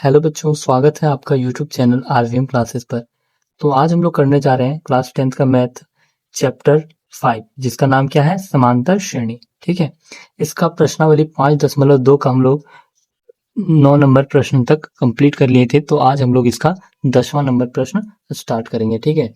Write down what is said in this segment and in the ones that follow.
Hello बच्चों, स्वागत है आपका यूट्यूब चैनल आरवीएम क्लासेस पर। तो आज हम लोग करने जा रहे हैं क्लास 10th का मैथ चैप्टर 5, जिसका नाम क्या है, समांतर श्रेणी। ठीक है, इसका प्रश्नावली 5.2 का हम लोग 9 नंबर प्रश्न तक कंप्लीट कर लिए थे। तो आज हम लोग इसका 10वां नंबर प्रश्न स्टार्ट करेंगे। ठीक है,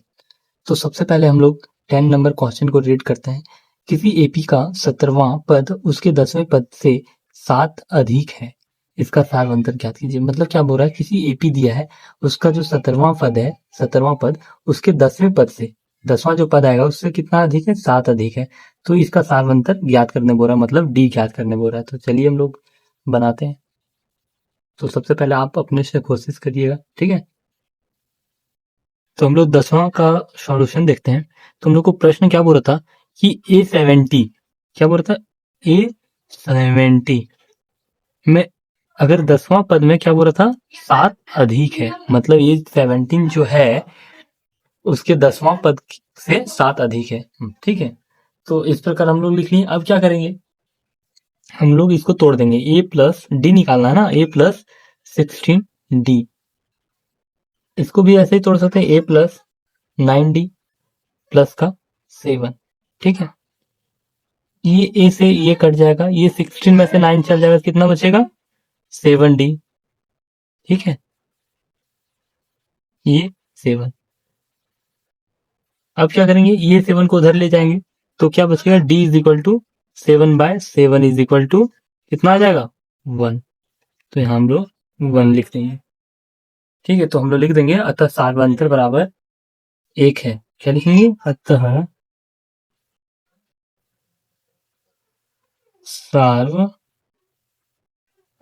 तो सबसे पहले हम लोग 10 नंबर क्वेश्चन को रीड करते हैं। किसी एपी का 17वां पद उसके 10वें पद से 7 अधिक है, इसका सारवंतर ज्ञात कीजिए। मतलब क्या बोल रहा है, किसी एपी दिया है, उसका जो 17वां पद है, 17वां पद उसके 10वें पद से, 10वां जो पद आएगा उससे कितना अधिक है, 7 अधिक है। तो इसका सारवंतर ज्ञात करने बोल रहा है, मतलब डी ज्ञात करने बोल रहा है। तो चलिए हम लोग बनाते हैं। तो सबसे पहले आप अपने से कोशिश करिएगा। ठीक है, तो हम लोग 10वां का सॉल्यूशन देखते हैं। तो हम लोग को प्रश्न क्या बोल रहा था कि A70, क्या बोल रहा था, A70 में अगर 10वां पद में क्या बोल रहा था, 7 अधिक है, मतलब ये 17 जो है उसके 10वां पद से 7 अधिक है। ठीक है, तो इस प्रकार हम लोग लिख लिए। अब क्या करेंगे, हम लोग इसको तोड़ देंगे। A प्लस डी निकालना है ना, A प्लस 16D, इसको भी ऐसे ही तोड़ सकते हैं, A प्लस 9D प्लस का 7। ठीक है, ये ए से ये कट जाएगा, ये 16 में से 9 चल जाएगा, कितना बचेगा, 7D। ठीक है, ये 7। अब क्या करेंगे, ये 7 को उधर ले जाएंगे तो क्या बचेगा, D is equal to 7/7 is equal to कितना आ जाएगा, 1। तो यहाँ हम लोग 1 लिख देंगे। ठीक है, तो हम लोग लिख देंगे अतः सार्वंतर बराबर 1 है। क्या लिखेंगे, अतः सार्व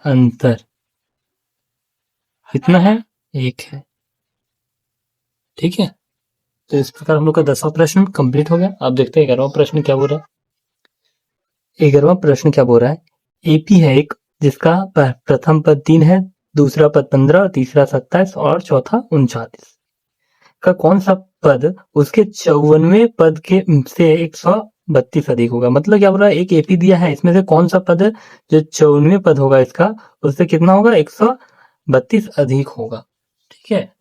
अंतर कितना है, 1 है। ठीक है, तो इस प्रकार हम लोग का 10वां प्रश्न कंप्लीट हो गया। अब देखते हैं 11वां प्रश्न क्या बोल रहा है। 11वां प्रश्न क्या बोल रहा है, एपी है एक जिसका प्रथम पद 3 है, दूसरा पद 15, तीसरा 27 और चौथा 39 का कौन सा पद उसके 54वें पद के से 132 अधिक होगा। मतलब क्या बोल रहा है, एक एपी दिया है, इसमें से कौन सा पद जो 54वें पद होगा इसका, उससे कितना होगा, 132 अधिक होगा। ठीक है,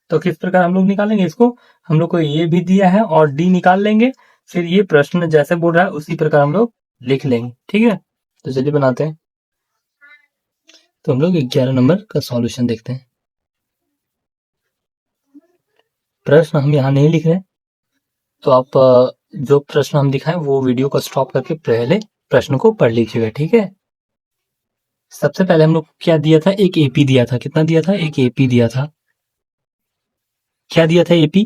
तो किस प्रकार हम लोग निकालेंगे इसको, हम लोग को ये भी दिया है और डी निकाल लेंगे, फिर ये प्रश्न जैसे बोल रहा है उसी प्रकार हम लोग लिख लेंगे। ठीक है, तो चलिए बनाते हैं। तो हम लोग 11 नंबर का सॉल्यूशन देखते हैं। प्रश्न हम यहाँ नहीं लिख रहे, तो आप जो प्रश्न हम दिखाएं वो वीडियो को स्टॉप करके पहले प्रश्न को पढ़ लीजिएगा। ठीक है, सबसे पहले हम लोग क्या दिया था, एक एपी दिया था। कितना दिया था, एक एपी दिया था। क्या दिया था, एपी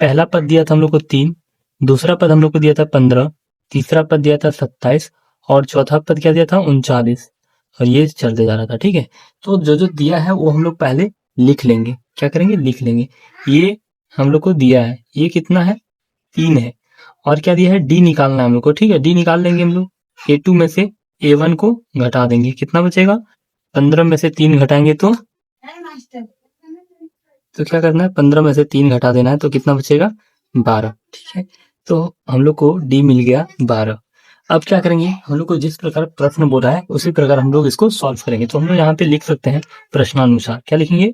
पहला पद दिया था हम लोग को 3, दूसरा पद हम लोग को दिया था 15, तीसरा पद दिया था 27 और चौथा पद क्या दिया था, 39। और ये चलते जा रहा था। ठीक है, तो जो जो दिया है वो हम लोग पहले लिख लेंगे। क्या करेंगे, लिख लेंगे। ये हम लोग को दिया है, ये कितना है, 3 है। और क्या दिया है, डी निकालना है हम लोग को। ठीक है, डी निकाल लेंगे हम लोग। A2 में से A1 को घटा देंगे, कितना बचेगा, 15 में से 3 घटाएंगे तो क्या करना है, 15 में से 3 घटा देना है, तो कितना बचेगा, 12। ठीक है, तो हम लोग को डी मिल गया 12। अब क्या करेंगे, हम लोग को जिस प्रकार प्रश्न बोला है उसी प्रकार हम लोग इसको सॉल्व करेंगे। तो हम लोग यहाँ पे लिख सकते हैं प्रश्नानुसार। क्या लिखेंगे,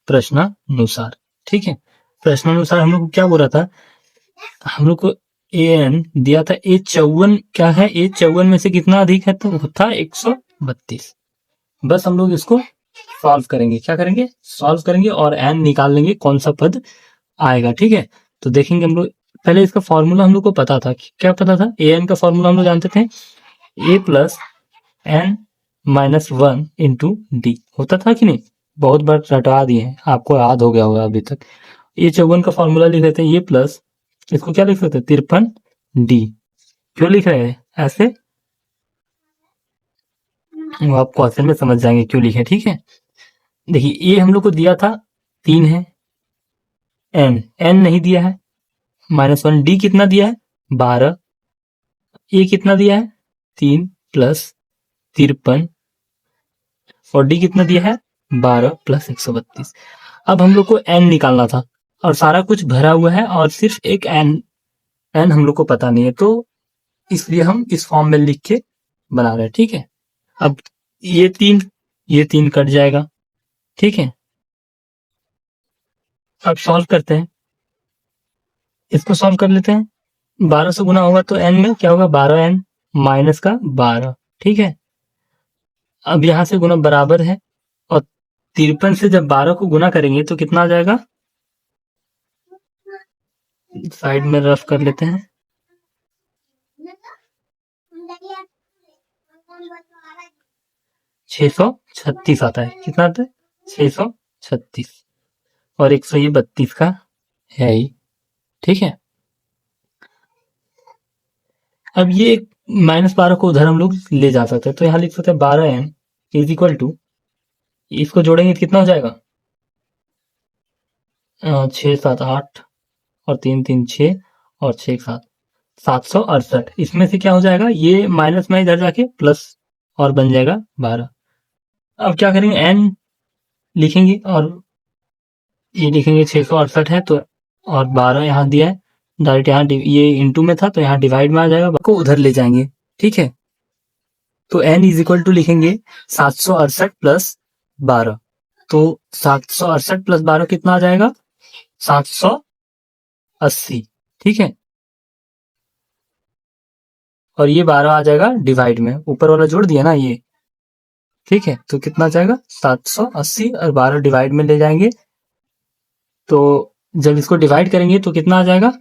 प्रश्नानुसार। ठीक है, प्रश्नानुसार हम लोग को क्या बोला था, हम लोग को ए एन दिया था, A54 क्या है, A54 में से कितना अधिक है, तो था 132। बस हम लोग इसको सॉल्व करेंगे। क्या करेंगे, सॉल्व करेंगे और एन निकाल लेंगे कौन सा पद आएगा। ठीक है, तो देखेंगे हम लोग, पहले इसका फॉर्मूला हम लोग को पता था। क्या पता था, ए एन का फॉर्मूला हम लोग जानते थे, A plus N minus 1 into D होता था कि नहीं, बहुत बार रटा दिए हैं, आपको याद हो गया होगा अभी तक। A54 का फॉर्मूला लिख देते हैं, ये प्लस इसको क्या लिख सकते हैं, 53D। क्यों लिख रहे हैं ऐसे, वो आप क्वेश्चन में समझ जाएंगे क्यों लिखे। ठीक है, देखिए ये हम लोग को दिया था 3 है, एन नहीं दिया है, -1, डी कितना दिया है, 12, ए कितना दिया है, 3 प्लस 53 और डी कितना दिया है, 12 प्लस 132। अब हम लोग को एन निकालना था और सारा कुछ भरा हुआ है और सिर्फ एक एन हम लोग को पता नहीं है। तो इसलिए हम इस फॉर्म में लिख के बना रहे हैं, ठीक है। अब ये तीन कट जाएगा, ठीक है। अब सॉल्व करते हैं, इसको सॉल्व कर लेते हैं। 12 से गुना होगा तो n में क्या होगा, 12n माइनस का 12, ठीक है। अब यहां से गुना बराबर है, और 53 से जब 12 को गुना करेंगे तो कितना आ जाएगा, साइड में रफ कर लेते हैं, 636 आता है। कितना आता है, 636, और 132 का है ही, ठीक है। अब ये -12 को उधर हम लोग ले जा सकते हैं, तो यहाँ लिख सकते हैं 12n इज इक्वल टू, इसको जोड़ेंगे तो कितना हो जाएगा, 6 7 8 और 3 3 6 और 6 7 768। इसमें से क्या हो जाएगा, ये माइनस में इधर जाके प्लस और बन जाएगा 12। अब क्या करेंगे, n लिखेंगे और ये लिखेंगे 668 है तो, और 12 यहाँ दिया है, डायरेक्ट यहाँ ये इंटू में था तो यहाँ डिवाइड में आ जाएगा, को उधर ले जाएंगे, ठीक है। तो n इज इक्वल टू लिखेंगे 768 प्लस 12, तो 768 प्लस 12 कितना आ जाएगा, 780, ठीक है। और ये 12 आ जाएगा डिवाइड में, ऊपर वाला जोड़ दिया ना ये, ठीक है। तो कितना जाएगा 780, और 12 डिवाइड में ले जाएंगे, तो जब इसको डिवाइड करेंगे तो कितना आ जाएगा,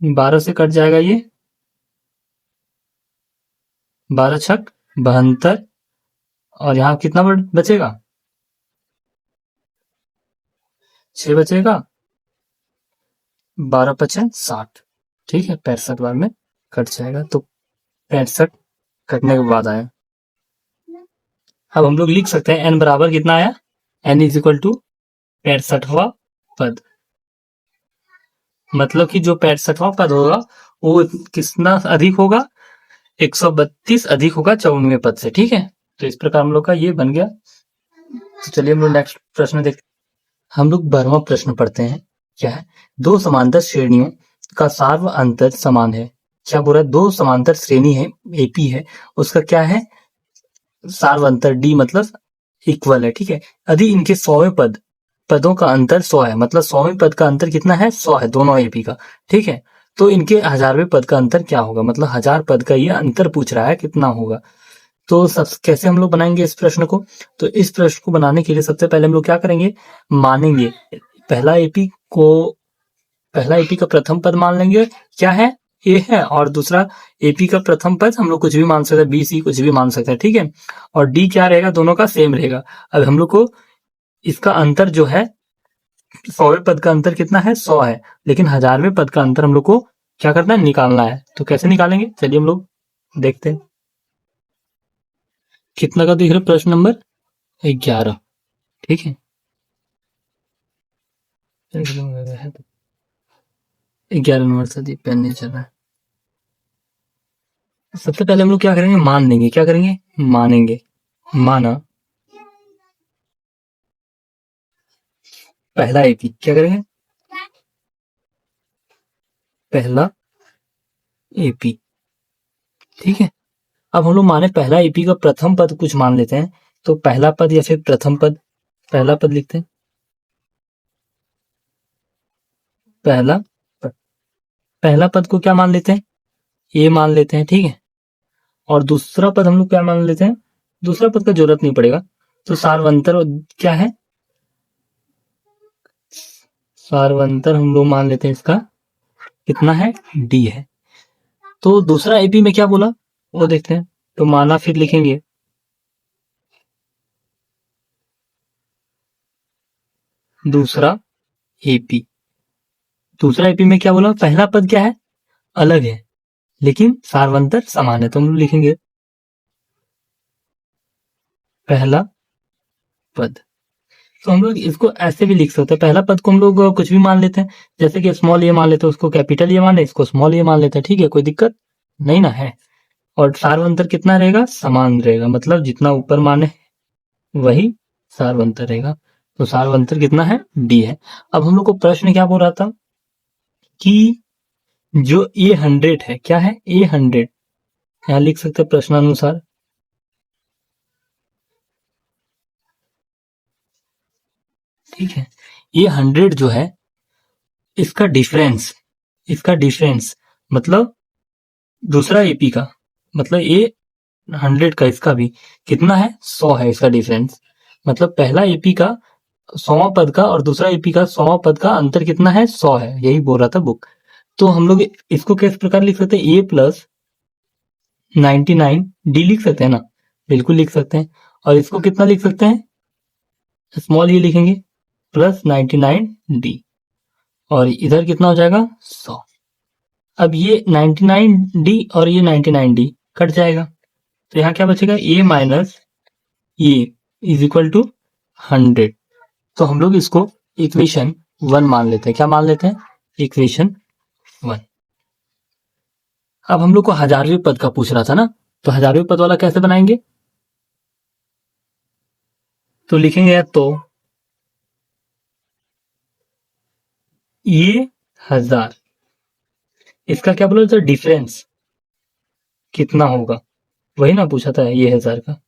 12 से कट जाएगा ये, 12 छक 72, और यहाँ कितना बचेगा, 6 बचेगा, 12 पचे 60, ठीक है। 65 बार में कट जाएगा, तो 65 कटने के बाद आया। अब हम लोग लिख सकते हैं n बराबर कितना आया, n इज इक्वल टू 65वां पद, मतलब कि जो 65वां पद होगा वो कितना अधिक होगा, 132 अधिक होगा 54वें पद से, ठीक है। तो इस प्रकार हम लोग का ये बन गया। तो चलिए हम लोग नेक्स्ट प्रश्न देखते हैं। हम लोग 12वां प्रश्न पढ़ते हैं। क्या है, दो समांतर श्रेणियों का सार्व अंतर समान है। क्या बोल रहा है, दो समांतर श्रेणी है, एपी है, उसका क्या है, सार्व अंतर, डी मतलब इक्वल है, ठीक है। यदि इनके 100वें पदों का अंतर 100 है, मतलब 100वें पद का अंतर कितना है, 100 है दोनों एपी का, ठीक है। तो इनके 1000वें पद का अंतर क्या होगा, मतलब 1000 पद का ये अंतर पूछ रहा है, कितना होगा। तो सब कैसे हम लोग बनाएंगे इस प्रश्न को, तो इस प्रश्न को बनाने के लिए सबसे पहले हम लोग क्या करेंगे, मानेंगे पहला एपी का प्रथम पद मान लेंगे, क्या है, ए है, और दूसरा एपी का प्रथम पद हम लोग कुछ भी मान सकते हैं, बी सी कुछ भी मान सकते हैं, ठीक है। और डी क्या रहेगा, दोनों का सेम रहेगा। अब हम लोग को इसका अंतर जो है, 100वें पद का अंतर कितना है, 100 है, लेकिन 1000वें पद का अंतर हम लोग को क्या करना है, निकालना है। तो कैसे निकालेंगे, चलिए हम लोग देखते हैं। कितना का दिख रहा है, प्रश्न नंबर 11, ठीक है। 11 नंबर से पेन नहीं चल रहा है। सबसे पहले हम लोग क्या करेंगे, मान लेंगे, क्या करेंगे, मानेंगे, माना पहला एपी, क्या करेंगे, पहला एपी, ठीक है। अब हम लोग माने पहला एपी का प्रथम पद कुछ मान लेते हैं, तो पहला पद या फिर प्रथम पद, पहला पद लिखते हैं, पहला पद को क्या मान लेते हैं, ए मान लेते हैं, ठीक है। और दूसरा पद हम लोग क्या मान लेते हैं, दूसरा पद का जरूरत नहीं पड़ेगा, तो सार्वंतर क्या है, सार्वंतर हम लोग मान लेते हैं, इसका कितना है, डी है। तो दूसरा एपी में क्या बोला वो देखते हैं, तो माना फिर लिखेंगे, दूसरा एपी, दूसरा एपी में क्या बोला, पहला पद क्या है, अलग है, लेकिन सार्वंतर समान है, तो हम लोग लिखेंगे पहला पद। तो हम लोग इसको ऐसे भी लिख सकते हैं, पहला पद को हम लोग कुछ भी मान लेते हैं, जैसे कि स्मॉल ए मान लेते हैं, उसको कैपिटल ए मान ले, इसको स्मॉल ए मान लेते हैं, ठीक है, कोई दिक्कत नहीं ना है। और सार्वंतर कितना रहेगा, समान रहेगा, मतलब जितना ऊपर माने वही सार्वंतर रहेगा। तो सार्वंतर कितना है, डी है। अब हम लोग को प्रश्न क्या बोल रहा था कि जो ए 100 है, क्या है, ए 100 यहाँ लिख सकते हैं प्रश्नानुसार। ठीक है, ये 100 जो है इसका डिफरेंस मतलब दूसरा एपी का, मतलब ये 100 का इसका भी कितना है, 100 है इसका डिफरेंस। मतलब पहला एपी का 100वां पद का और दूसरा एपी का 100वां पद का अंतर कितना है, 100 है, यही बोल रहा था बुक। तो हम लोग इसको किस प्रकार लिख सकते हैं, ए प्लस 99 डी लिख सकते हैं ना, बिल्कुल लिख सकते हैं। और इसको कितना लिख सकते हैं, स्मॉल ये लिखेंगे प्लस 99 डी, और इधर कितना हो जाएगा 100। अब ये 99 डी और ये 99 डी कट जाएगा, तो यहाँ क्या बचेगा, A minus A is equal to 100। तो हम लोग इसको इक्वेशन 1 मान लेते हैं। क्या मान लेते हैं, इक्वेशन 1। अब हम लोग को हजारवें पद का पूछ रहा था ना, तो हजारवें पद वाला कैसे बनाएंगे, तो लिखेंगे तो ये 1000, इसका क्या बोला था, डिफरेंस कितना होगा, वही ना पूछा था ये 1000 का,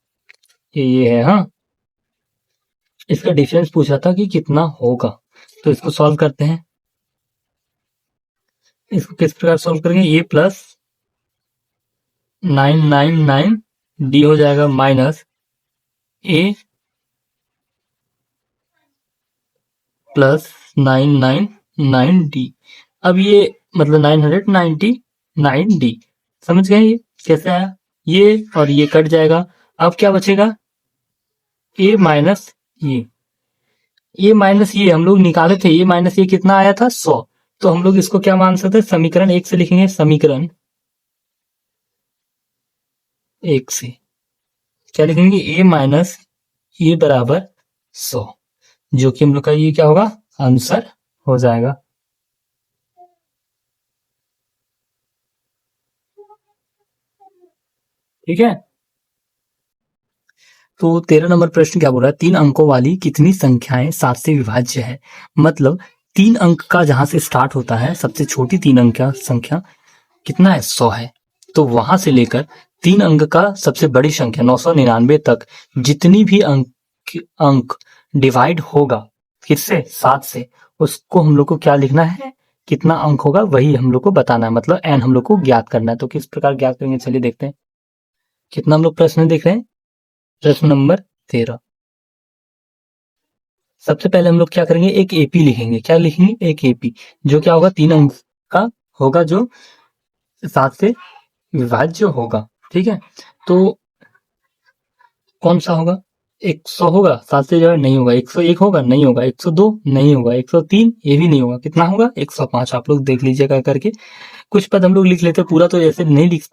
ये है हाँ, इसका डिफरेंस पूछा था कि कितना होगा। तो इसको सॉल्व करते हैं। इसको किस प्रकार सॉल्व करेंगे, ए प्लस 999 डी हो जाएगा माइनस ए प्लस 999 डी। अब ये मतलब 999 डी, समझ गए ये कैसे आया, ये और ये कट जाएगा। अब क्या बचेगा, ए माइनस ये माइनस ये हम लोग निकाले थे, ये माइनस ये कितना आया था 100। तो हम लोग इसको क्या मान सकते हैं, समीकरण 1 से लिखेंगे, समीकरण 1 से क्या लिखेंगे, ए माइनस ये बराबर 100, जो कि हम लोग का ये क्या होगा, आंसर हो जाएगा। ठीक है, तो 13 नंबर प्रश्न क्या बोल रहा है, 3 अंकों वाली कितनी संख्याएं 7 से विभाज्य है। मतलब 3 अंक का जहां से स्टार्ट होता है, सबसे छोटी 3 अंक का संख्या कितना है, 100 है। तो वहां से लेकर 3 अंक का सबसे बड़ी संख्या 999 तक जितनी भी अंक डिवाइड होगा किससे, 7 से, उसको हम लोग को क्या लिखना है, कितना अंक होगा वही हम लोग को बताना है, मतलब एन हम लोग को ज्ञात करना है। तो किस प्रकार ज्ञात करेंगे, चलिए देखते हैं। कितना हम लोग प्रश्न देख रहे हैं, प्रश्न नंबर 13। सबसे पहले हम लोग क्या करेंगे, एक एपी लिखेंगे। क्या लिखेंगे, एक एपी, जो क्या होगा, 3 अंक का होगा, जो 7 से विभाज्य होगा। ठीक है, तो कौन सा होगा, 100 होगा, 7 से जो है नहीं होगा, 101 होगा नहीं होगा, 102 नहीं होगा, 103 ये भी नहीं होगा, कितना होगा 105। आप लोग देख लीजिएगा करके। कुछ पद हम लोग लिख लेते हैं, पूरा तो ऐसे नहीं लिख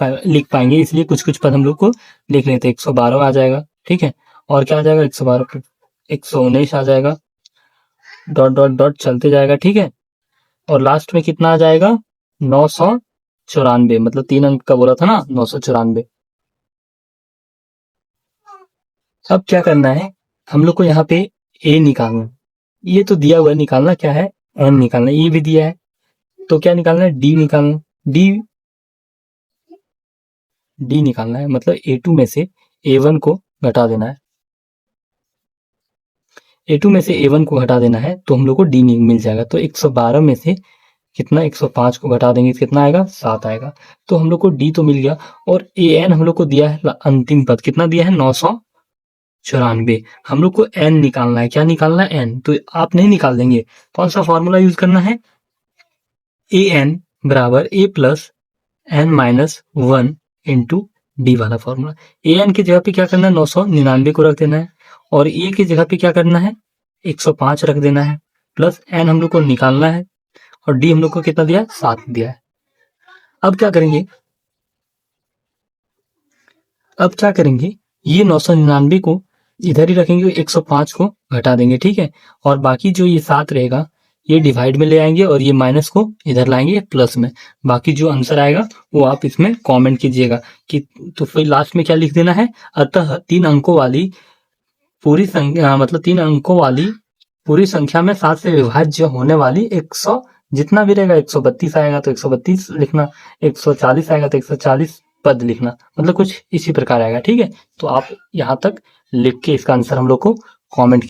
पाएंगे, इसलिए कुछ कुछ पद हम लोग को लिख लेते हैं। 112 आ जाएगा, ठीक है, और क्या आ जाएगा, 112 119 आ जाएगा, डॉट डॉट डॉट चलते जाएगा। ठीक है, और लास्ट में कितना आ जाएगा, 994, मतलब 3 अंक का बोला था ना, 994। अब क्या करना है, हम लोग को यहाँ पे ए निकालना, ये तो दिया हुआ है, निकालना क्या है, एन निकालना, ये भी दिया है, तो क्या निकालना है, डी निकालना, डी निकालना है, मतलब A2 में से A1 को घटा देना है, A2 में से A1 को घटा देना है, तो हम लोग को डी मिल जाएगा। तो 112 में से कितना, 105 को घटा देंगे, कितना आएगा, 7 आएगा। तो हम लोग को डी तो मिल गया, और ए एन हम लोग को दिया है अंतिम पद, कितना दिया है, 994। हम लोग को एन निकालना है, क्या निकालना है, एन। तो आप नहीं निकाल देंगे, कौन सा फॉर्मूला यूज करना है, ए एन बराबर A plus N minus 1 into D वाला फॉर्मूला। ए एन की जगह पे क्या करना है, 999 को रख देना है, और ए की जगह पे क्या करना है, 105 रख देना है, प्लस एन हम लोग को निकालना है, और डी हम लोग को कितना दिया है, 7 दिया है। अब क्या करेंगे, ये 999 को इधर ही रखेंगे, 105 को घटा देंगे, ठीक है, और बाकी जो ये 7 रहेगा ये डिवाइड में ले आएंगे, और ये माइनस को इधर लाएंगे प्लस में। बाकी जो आंसर आएगा वो आप इसमें कमेंट कीजिएगा कि, तो फिर लास्ट में क्या लिख देना है, अतः 3 अंकों वाली पूरी संख्या, मतलब 3 अंकों वाली पूरी संख्या में 7 से विभाज्य होने वाली 100 जितना भी रहेगा, 132 आएगा तो 132 लिखना, 140 आएगा तो 140 पद लिखना, मतलब कुछ इसी प्रकार आएगा। ठीक है, तो आप यहाँ तक लिख के इसका आंसर हम लोग को कमेंट